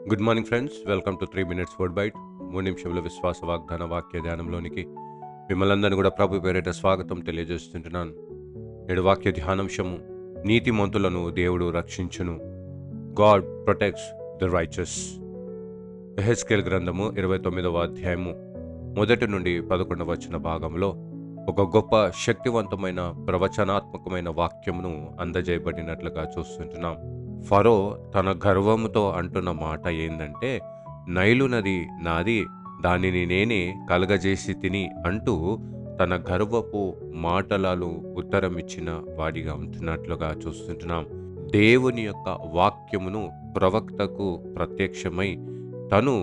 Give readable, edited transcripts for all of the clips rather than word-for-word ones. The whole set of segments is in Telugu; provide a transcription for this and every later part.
Good morning friends, welcome to 3 Minutes Word Bite. 3 నిమిషముల విశ్వాస వాగ్దాన వాక్య ధ్యానంలోనికి మిమ్మల్ని అందరినీ కూడా ప్రభు పేరిట స్వాగతం తెలియజేస్తుంటున్నాను. నేడు వాక్య ధ్యానాంశము, నీతిమంతులను దేవుడు రక్షించును. God protects the righteous. యెహెజ్కేలు గ్రంథము 29వ అధ్యాయము 1 నుండి 11 వచన భాగంలో ఒక గొప్ప శక్తివంతమైన ప్రవచనాత్మకమైన వాక్యమును అందజేయబడినట్లుగా చూస్తుంటున్నాం. ఫరో తన గర్వముతో అంటున్న మాట ఏందంటే, నైలు నది నాది, దానిని నేనే కలగజేసి తిని అంటూ తన గర్వపు మాటలలో ఉత్తరమిచ్చిన వాడిగా ఉంటున్నట్లుగా చూస్తుంటున్నాం. దేవుని యొక్క వాక్యమును ప్రవక్తకు ప్రత్యక్షమై తను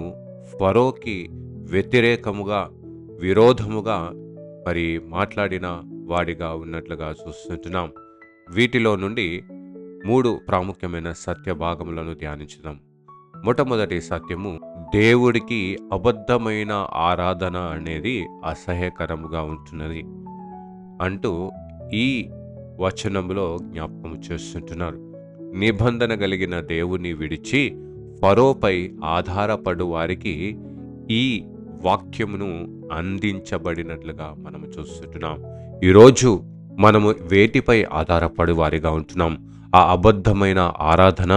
ఫరోకి వ్యతిరేకముగా విరోధముగా మాట్లాడిన వాడిగా ఉన్నట్లుగా చూస్తుంటున్నాం. వీటిలో నుండి 3 ప్రాముఖ్యమైన సత్య భాగములను ధ్యానించుదాం. మొట్టమొదటి సత్యము, దేవుడికి అబద్ధమైన ఆరాధన అనేది అసహ్యకరముగా ఉంటున్నది అంటూ ఈ వచనంలో జ్ఞాపకం చేస్తుంటున్నారు. నిబంధన కలిగిన దేవుని విడిచి ఫరోపై ఆధారపడు వారికి ఈ వాక్యమును అందించబడినట్లుగా మనము చూస్తుంటున్నాం. ఈరోజు మనము వేటిపై ఆధారపడి వారిగా ఉంటున్నాం? ఆ అబద్ధమైన ఆరాధన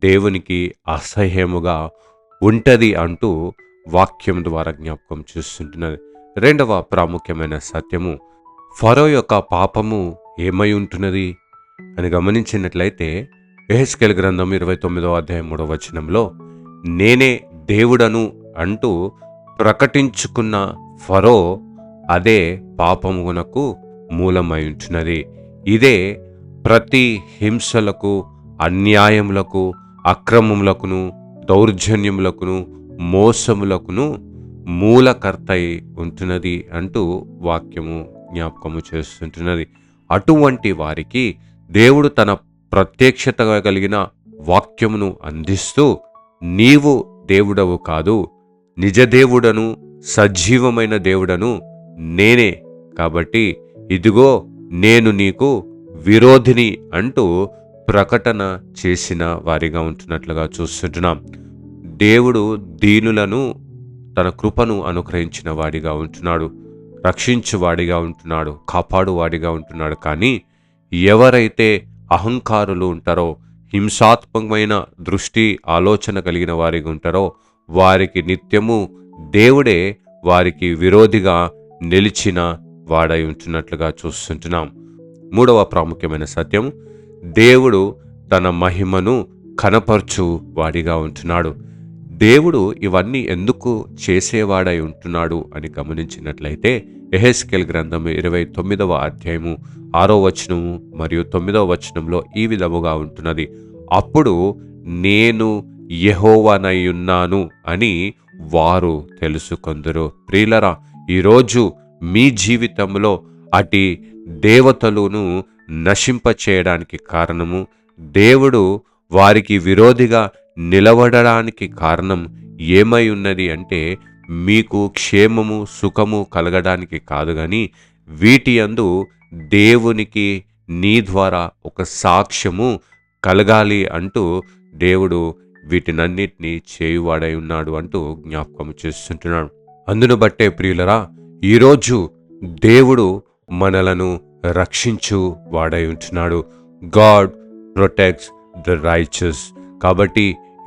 దేవునికి అసహ్యముగా ఉంటది అంటూ వాక్యం ద్వారా జ్ఞాపకం చేస్తుంటున్నది. రెండవ ప్రాముఖ్యమైన సత్యము, ఫరో యొక్క పాపము ఏమై ఉంటున్నది అని గమనించినట్లయితే యెహెజ్కేలు గ్రంథం 29వ అధ్యాయం 3వ వచనంలో, నేనే దేవుడను అంటూ ప్రకటించుకున్న ఫరో అదే పాపమునకు మూలమై ఉంటున్నది. ఇదే ప్రతి హింసలకు, అన్యాయములకు, అక్రమములకును, దౌర్జన్యములకును, మోసములకును మూలకర్త అయి ఉంటున్నది అంటూ వాక్యము జ్ఞాపకము చేస్తుంటున్నది. అటువంటి వారికి దేవుడు తన ప్రత్యక్షత కలిగిన వాక్యమును అందిస్తూ, నీవు దేవుడవు కాదు, నిజదేవుడను, సజీవమైన దేవుడను నేనే, కాబట్టి ఇదిగో నేను నీకు విరోధిని అంటూ ప్రకటన చేసిన వారిగా ఉంటున్నట్లుగా చూస్తుంటున్నాం. దేవుడు దీనులను తన కృపను అనుగ్రహించిన వాడిగా ఉంటున్నాడు, రక్షించువాడిగా ఉంటున్నాడు, కాపాడువాడిగా ఉంటున్నాడు. కానీ ఎవరైతే అహంకారులు ఉంటారో, హింసాత్మకమైన దృష్టి ఆలోచన కలిగిన వారిగా ఉంటారో, వారికి నిత్యము దేవుడే వారికి విరోధిగా నిలిచిన వాడై ఉంటున్నట్లుగా చూస్తుంటున్నాం. మూడవ ప్రాముఖ్యమైన సత్యం, దేవుడు తన మహిమను కనపరచు వాడిగా ఉంటున్నాడు. దేవుడు ఇవన్నీ ఎందుకు చేసేవాడై ఉంటున్నాడు అని గమనించినట్లయితే యెహెజ్కేలు గ్రంథం 29వ అధ్యాయము 6వ వచనము మరియు 9వ వచనంలో ఈ విధముగా ఉంటున్నది, అప్పుడు నేను యెహోవానయ్యున్నాను అని వారు తెలుసుకొందురు. ప్రియులరా, ఈరోజు మీ జీవితంలో అటి దేవతలను నశింపచేయడానికి కారణము, దేవుడు వారికి విరోధిగా నిలబడడానికి కారణం ఏమై ఉన్నది అంటే, మీకు క్షేమము సుఖము కలగడానికి కాదు గాని వీటి యందు దేవునికి నీ ద్వారా ఒక సాక్ష్యము కలగాలి అంటూ దేవుడు వీటినన్నిటినీ చేయువాడై ఉన్నాడు అంటూ జ్ఞాపకం చేస్తుంటున్నాడు. అందును బట్టే ప్రియులరా, ఈరోజు దేవుడు మనలను రక్షించు వాడై ఉంటున్నాడు. God protects the righteous. కాబట్టి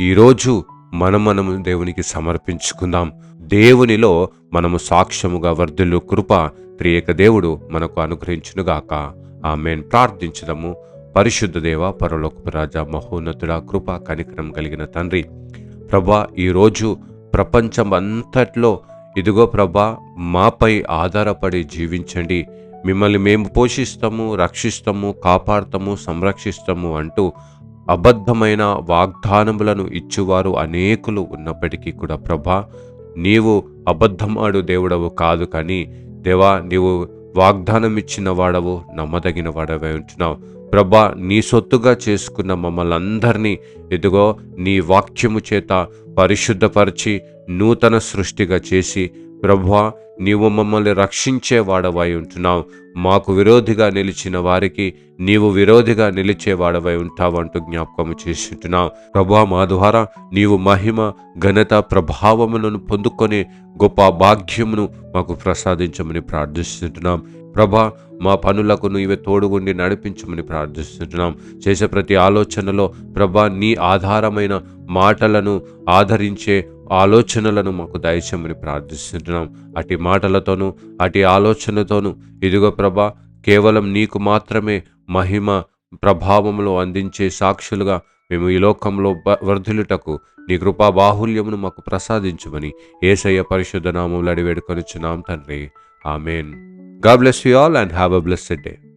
ఈరోజు మనము దేవునికి సమర్పించుకుందాం. దేవునిలో మనము సాక్ష్యముగా వర్ధిల్లు కృప త్రియేక దేవుడు మనకు అనుగ్రహించునుగాక. ఆమేన్. ప్రార్థించుదాము. పరిశుద్ధ దేవ, పరలోకపు రాజా, మహోన్నతుడా, కృప కనికరం కలిగిన తండ్రి, ప్రభా, ఈరోజు ప్రపంచం అంతట్లో ఇదిగో ప్రభా, మాపై ఆధారపడి జీవించండి, మిమ్మల్ని మేము పోషిస్తాము, రక్షిస్తాము, కాపాడతాము, సంరక్షిస్తాము అంటూ అబద్ధమైన వాగ్దానములను ఇచ్చువారు అనేకులు ఉన్నప్పటికీ కూడా ప్రభా, నీవు అబద్ధమాడు దేవుడవు కాదు, కానీ దేవా, నీవు వాగ్దానం ఇచ్చిన వాడవు, నమ్మదగిన వాడవై ఉంటున్నావు. ప్రభా, నీ సొత్తుగా చేసుకున్న మమ్మల్ని అందరినీ ఇదిగో నీ వాక్యము చేత పరిశుద్ధపరిచి నూతన సృష్టిగా చేసి ప్రభువా, నీవు మమ్మల్ని రక్షించేవాడవై ఉంటున్నావు. మాకు విరోధిగా నిలిచిన వారికి నీవు విరోధిగా నిలిచేవాడవై ఉంటావంటూ జ్ఞాపకము చేస్తుంటున్నావు. ప్రభువా, మా ద్వారా నీవు మహిమ, ఘనత, ప్రభావములను పొందుకొని గొప్ప భాగ్యమును మాకు ప్రసాదించమని ప్రార్థిస్తుంటున్నాం. ప్రభా, మా పనులకు నీవే తోడుగుండి నడిపించమని ప్రార్థిస్తుంటున్నాం. చేసే ప్రతి ఆలోచనలో ప్రభా, నీ ఆధారమైన మాటలను ఆదరించే ఆలోచనలను మాకు దయచేయమని ప్రార్థిస్తుంటున్నాం. అటు మాటలతోనూ అటు ఆలోచనతోనూ ఇదిగో ప్రభా, కేవలం నీకు మాత్రమే మహిమ ప్రభావములు అందించే సాక్షులుగా మేము ఈ లోకంలో వర్ధిల్లుటకు నీ కృపా బాహుల్యమును మాకు ప్రసాదించమని యేసయ్య పరిశుద్ధ నామములో అడిగి వేడుకొనుచున్నాం తండ్రి. ఆమేన్. God bless you all and have a blessed day.